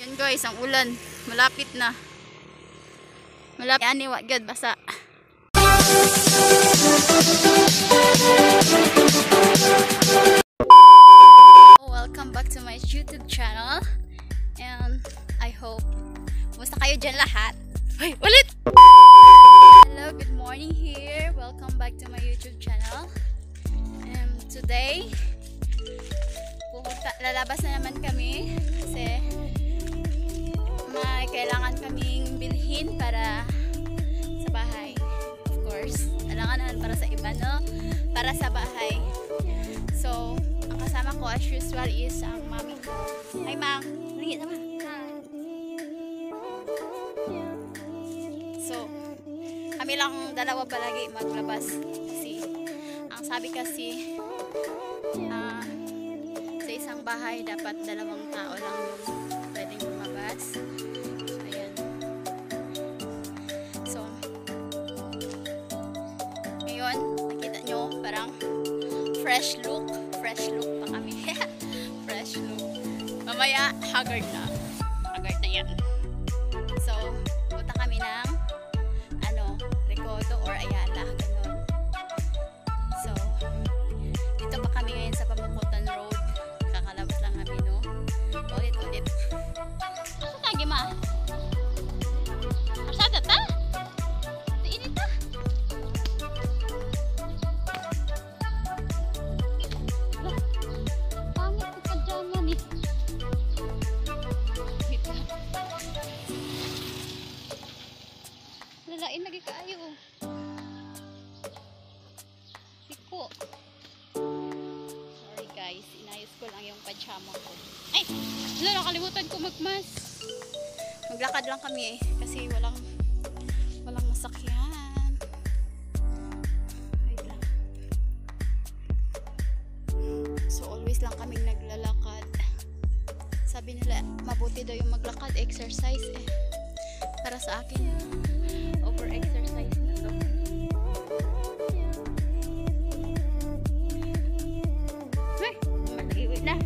Yan guys, ang ulan. Malapit na. Malapit. Yan, iwa gad, basa. Welcome back to my YouTube channel. And I hope kumusta kayo dyan lahat? Hoy, ulit! Hello, good morning here. Welcome back to my YouTube channel. And today, lalabas na naman kami kasi may kailangan kaming bilhin para sa bahay. Of course, kailangan naman para sa iba, no? Para sa bahay. So, ang kasama ko as usual is ang mami ko. Hi, Mang! Ringit naman. So, kami lang dalawa palagi maglabas. Kasi, ang sabi kasi, sa isang bahay, dapat dalawang tao lang yung pwedeng lumabas. So, ayan. So, ngayon, nakita nyo, parang fresh look pa kami. Fresh look. Mamaya, haggard na. Haggard na yan. So, punta kami ng Recodo or Ayala. Ganun. So, dito pa kami ngayon sa Pamukutan Road. Kakalabas lang kami, no? Ulit. Ano tagi, ma? Arsada ta? Nainit ta? Pangit ko pa dyan yan eh. Lalain lagi kaayo. Siko. Sorry guys, inayos ko lang yung pajama ko. Ay! Nakalimutan ko magmas. Maglakad lang kami eh. Kasi walang masakyan. Wait lang. So always lang kaming naglalakad. Sabi nila, mabuti daw yung maglakad, exercise eh. Para sa akin, over-exercise na to. Ay! Maliwit na.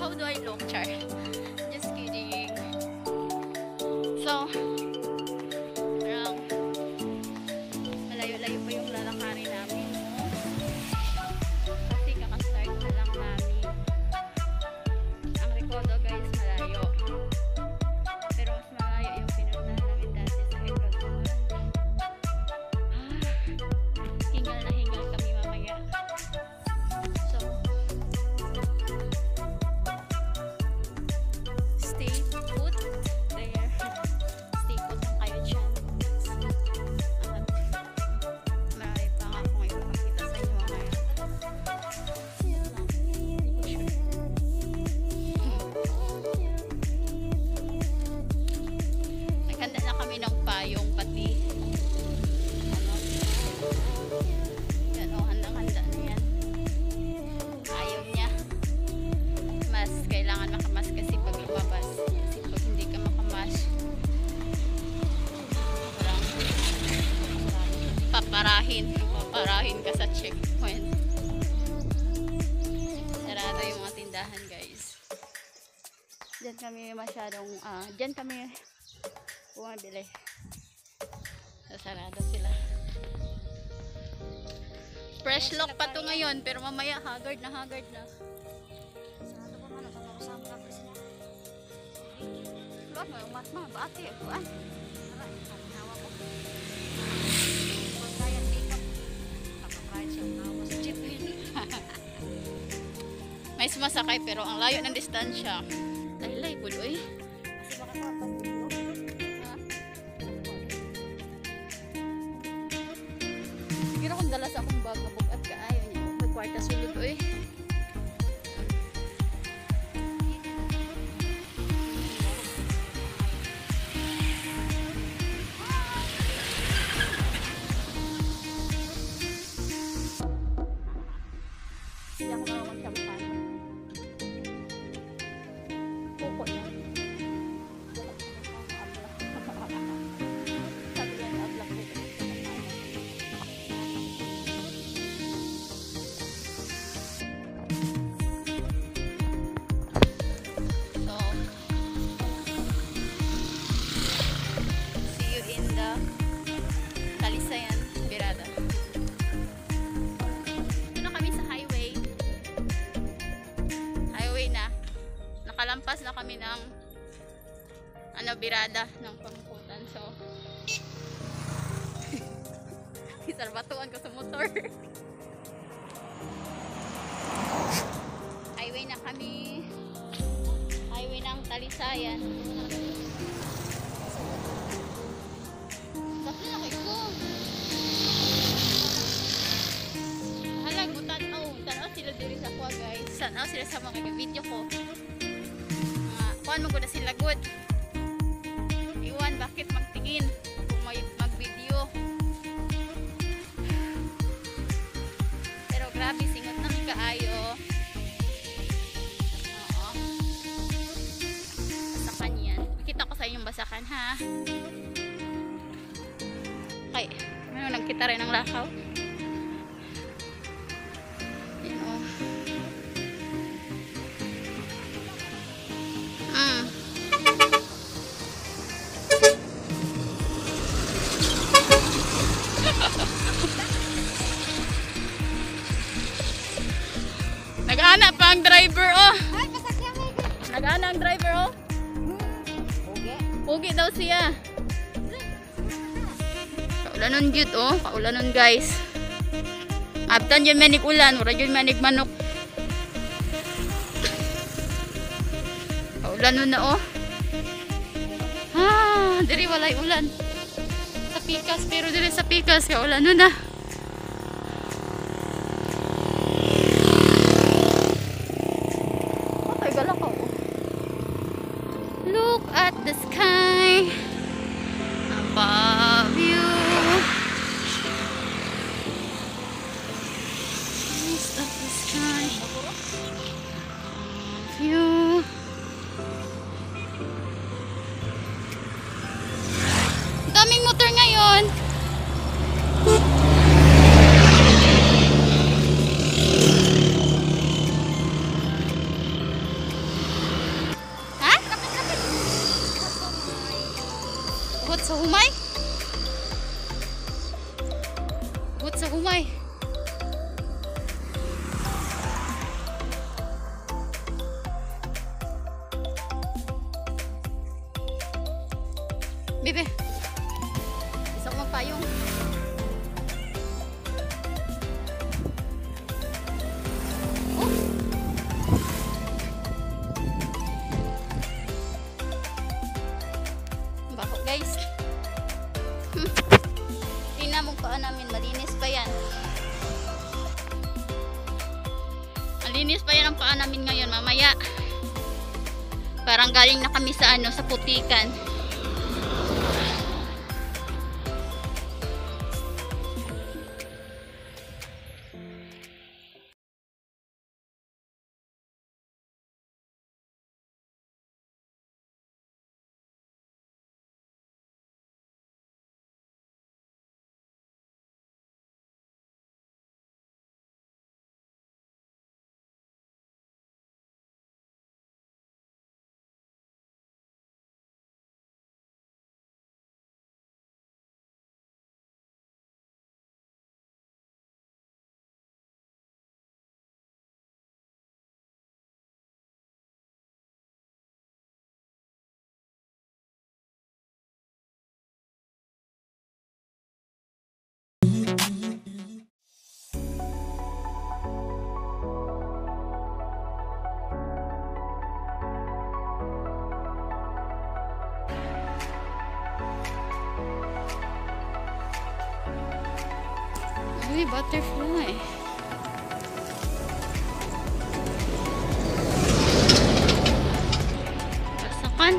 How do I look, Char? Just kidding. So, parang malayo-layo pa yung lalakarin namin, no? Kasi kakastart na lang namin. Ang Recodo, guys, malayo. Pero mas malayo yung pinuntahan namin dati sa Recodo. Hingal na hingal kami mamaya. So, stay put there. Stay put lang kayo dyan. At marami pa nga akong ipapakita sa inyo ngayon. Hindi ko sure. Naghanda na kami ng payong pati. Yan o, handang-handa na yan. Ayaw niya. Mas kailangan makamas kasi pag lumabas. Kasi pag hindi ka makamas, parang paparahin ka sa checkpoint. Sarado yung mga tindahan, guys. Diyan kami masyadong diyan kami bumabili. Sarado sila. Fresh look pa to ngayon, pero mamaya haggard na. Luwag mo yung mas mga baati. Buwan. Hawa ko. Pagkayang ikap. Kapag-ride siyang nawa sa jeep. May sumasakay pero ang layo ng distansya. Laylay, buloy. Kasi baka mapagulo. Siguro kung dalas akong bag na bugat ka, ayaw niya. May kwarta sulod, oy. in the Talisayan, Birada. Dito na kami sa highway. Highway na. Nakalampas na kami ng Birada ng Pamputan. So, isarbatuan ko sa motor. Highway na kami. Highway ng Talisayan. Bakit na kayo ko? Halag mo tanaw sila diri sa kuha guys. Tanaw sila sa mga video ko. Kuhan mo ko na sila good. Iwan bakit magtingin kung may mag-video. Pero grabe singot na kaayo. Oo. Basakan yan. Kita ko sa inyong basakan ha. Okay. Ano nagkita rin ng lakaw? Yan o. Nag-ana pa ang driver oh. Nag-ana ang driver oh. Pugi daw siya. Kaulanon jud oh, kaulanon guys. Abtan yun manig ulan, wala yun manig manok. Kaulanon na oh. Diri walay ulan. Sa pikas, pero diri sa pikas kaulanon na. Look at the sky above you. Look at the sky above you. Daming motor ngayon. Buat sa humay? Buat sa humay? Bebe, isa ko magpayong. Bako guys. Tingnan mo paan namin, malinis pa yan. Malinis pa yan ang paan namin ngayon mamaya. Parang galing na kami sa sa putikan. Uy, butterfly. Rasakan.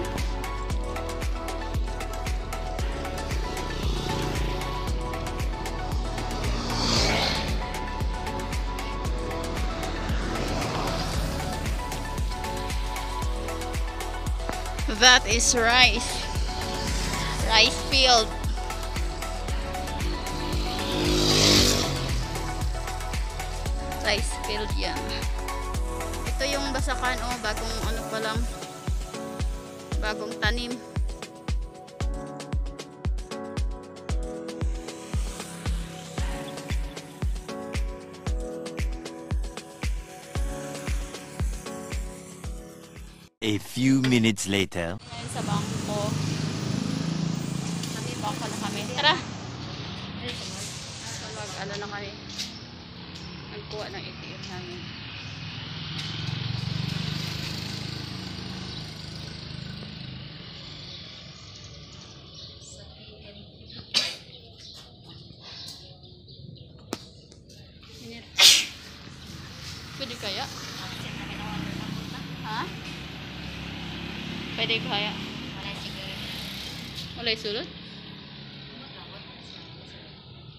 That is rice. Rice field. Rice field yan. Ito yung basakan oh, bagong ano pa lang. Bagong tanim. A few minutes later. Ngayon sa bangko. Bangko na kami. Tara! So, ano na kami. Nagkuha ng ATM namin. Pwede kaya? Ha? Pwede kaya? Walay sulod?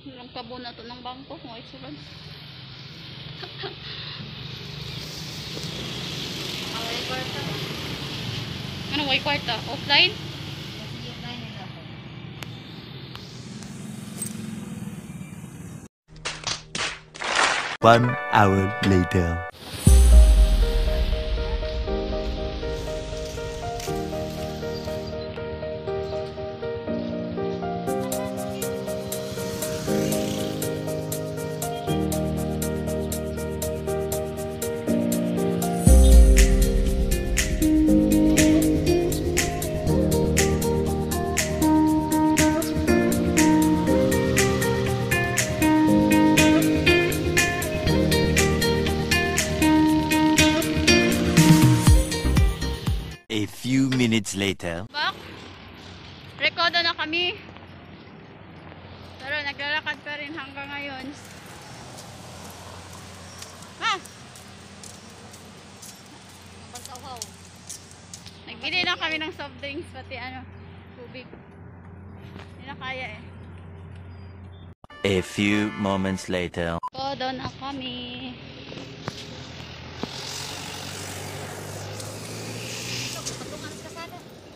Walang kabo na to ng bangko. Walay sulod. Ano walay kwarta? Offline? 1 hour later. A few minutes later. Back. Rekodo na kami. Pero naglalakad pa rin hanggang ngayon. Ha? Nagbili na kami ng soft drinks pati ano, tubig. Hindi na kaya eh. A few moments later. Rekodo na kami.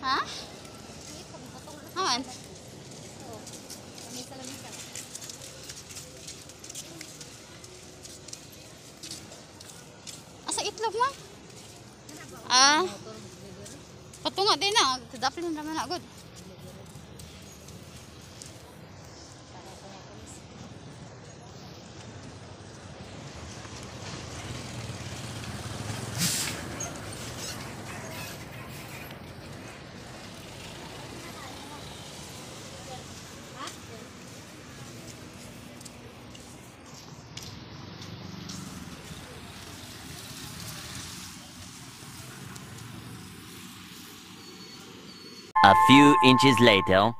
Ha? Aman? Asa itlog mo? Ah. Patunga din na. Dapat lang naman agad. A few inches later.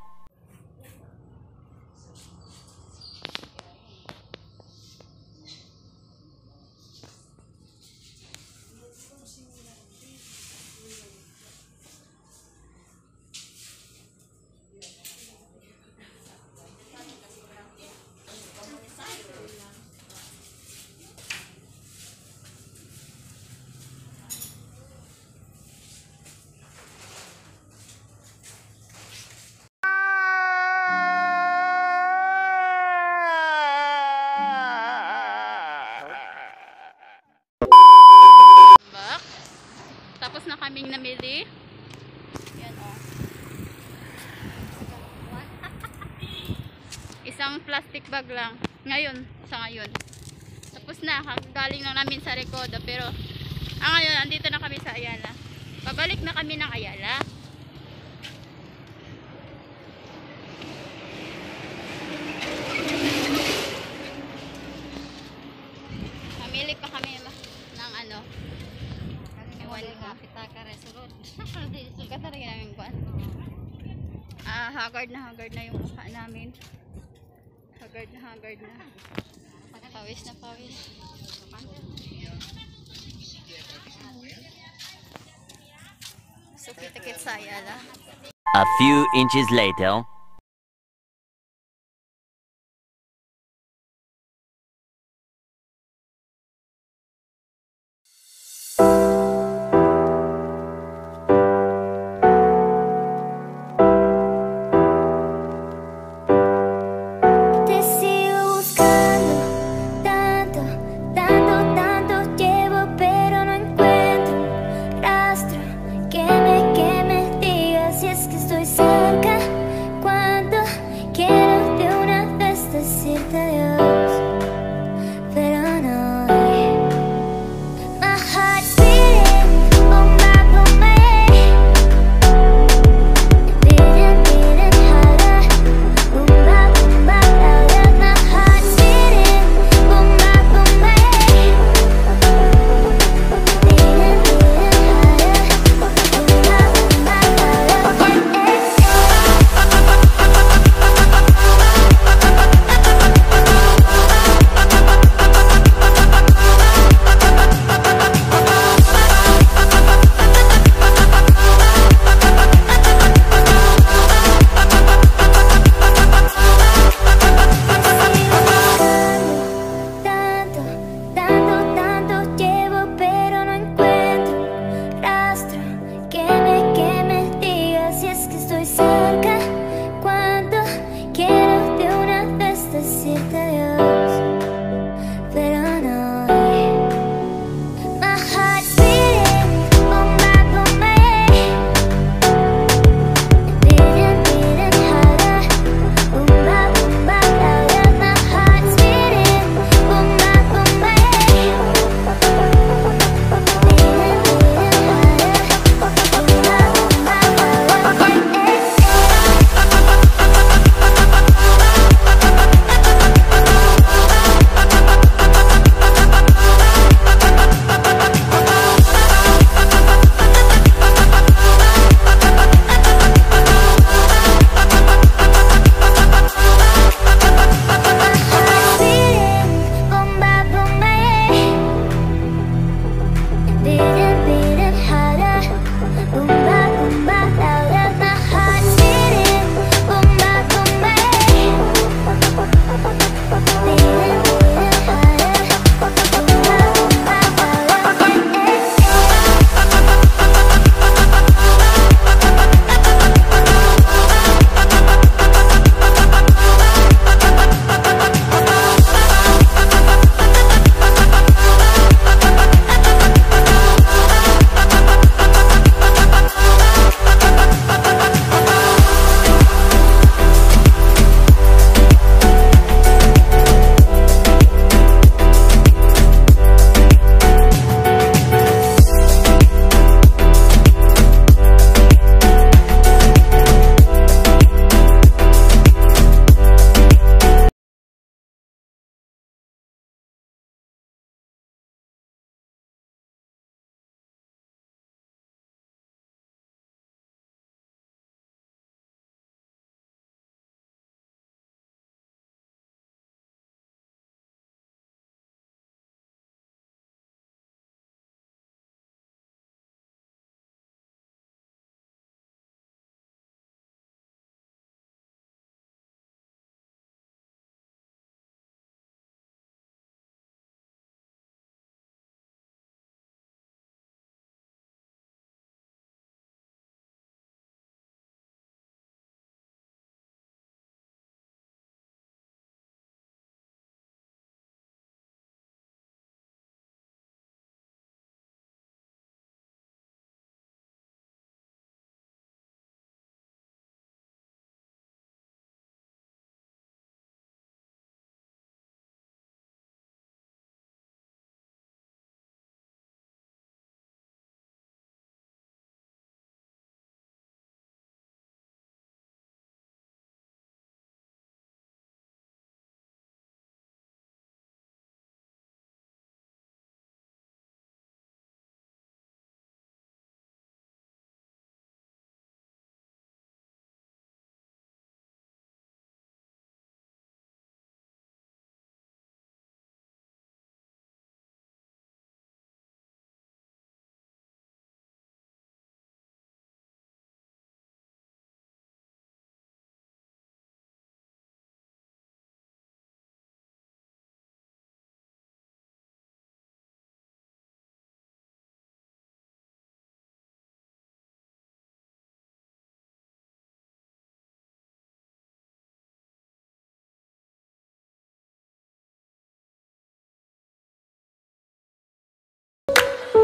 Tapos na kaming namili. Yan o. Isang plastic bag lang. Ngayon, sa ngayon. Tapos na, galing lang namin sa Recodo. Pero, ngayon, andito na kami sa Ayala. Pabalik na kami ng Ayala. Namili pa kami ng ano. Kata rin namin kuan. Haggard na yung mukha namin. Haggard na. Pawis na pawis. So kita-kit sa Ayala. A few inches later.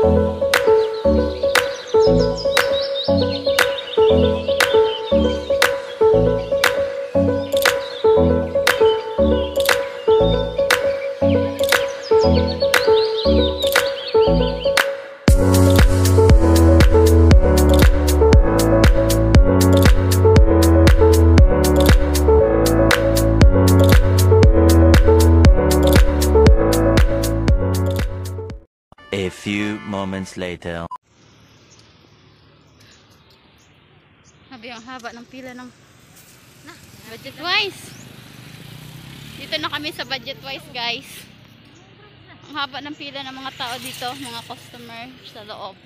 A few moments later. Sabi, ang haba ng pila ng budget wise. Dito na kami sa budget wise, guys. Ang haba ng pila ng mga tao dito, mga customer sa loob.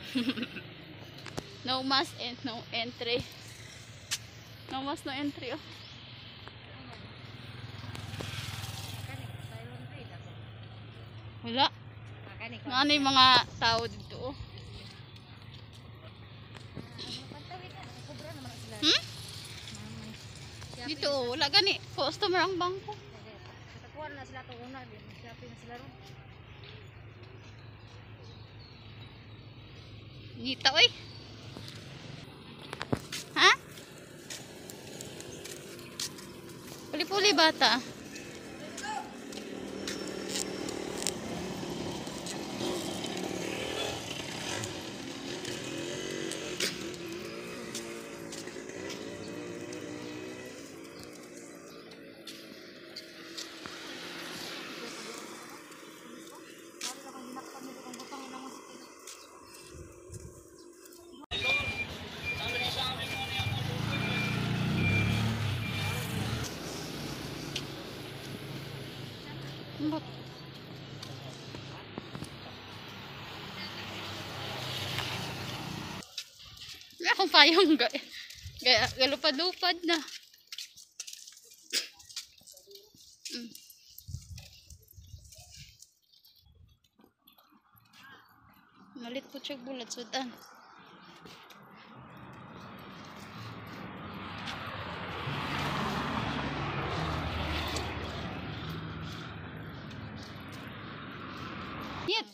No mask and no entry. No mask, no entry, oh. Wala. Ano yung mga tao dito, oh. Hmm? Dito, oh, wala gani. Customer ang bangko. Ngita, oy. Ha? Puli-puli bata. May akong payong galupad-lupad na. Malit po siya bulat sudan. Yet.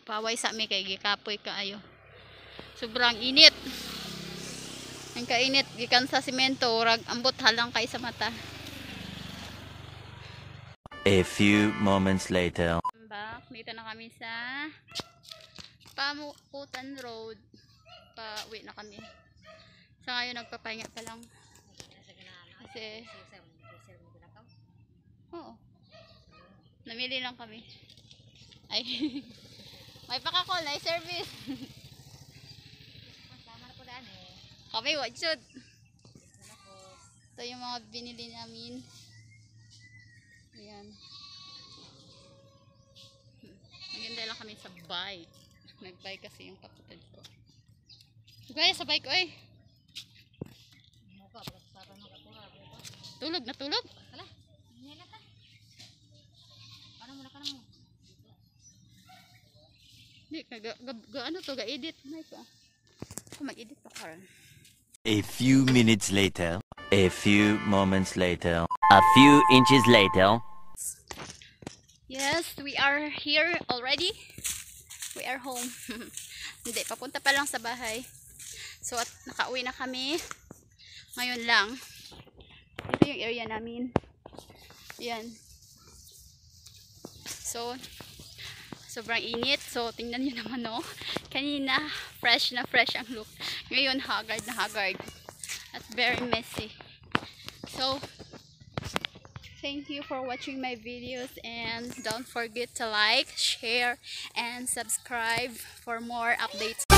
Paway sa mi kay gikapoy kaayo. Sobrang init. Ang kainit gikan sa semento rag ambot halang kay sa mata. A few moments later. Back, dito na kami sa Pamukutan Road. Pauwi na kami. Sa ngayon nagpapahinga pa lang. Kasi oo. Namili lang kami. Ay. May pakakol, ay service. Kami, what should? Ito yung mga binili namin. Ayan. Maganda lang kami sa bike. Nag-bike kasi yung kapatid ko. Gaya sa bike, oy. Tulog na tulog? Hala, hindi na ta. Paano muna ka na mo? Hindi, ano to, ga-edit. Mag-edit pa karon. A few minutes later. A few moments later. A few inches later. Yes, we are here already. We are home. Hindi, papunta pa lang sa bahay. So, at nakauwi na kami. Ngayon lang. Ito yung area namin. Ayan. So, sobrang init. So, tingnan nyo naman, no? Kanina, fresh na fresh ang look. Ngayon, haggard na haggard. At very messy. So, thank you for watching my videos. And don't forget to like, share, and subscribe for more updates.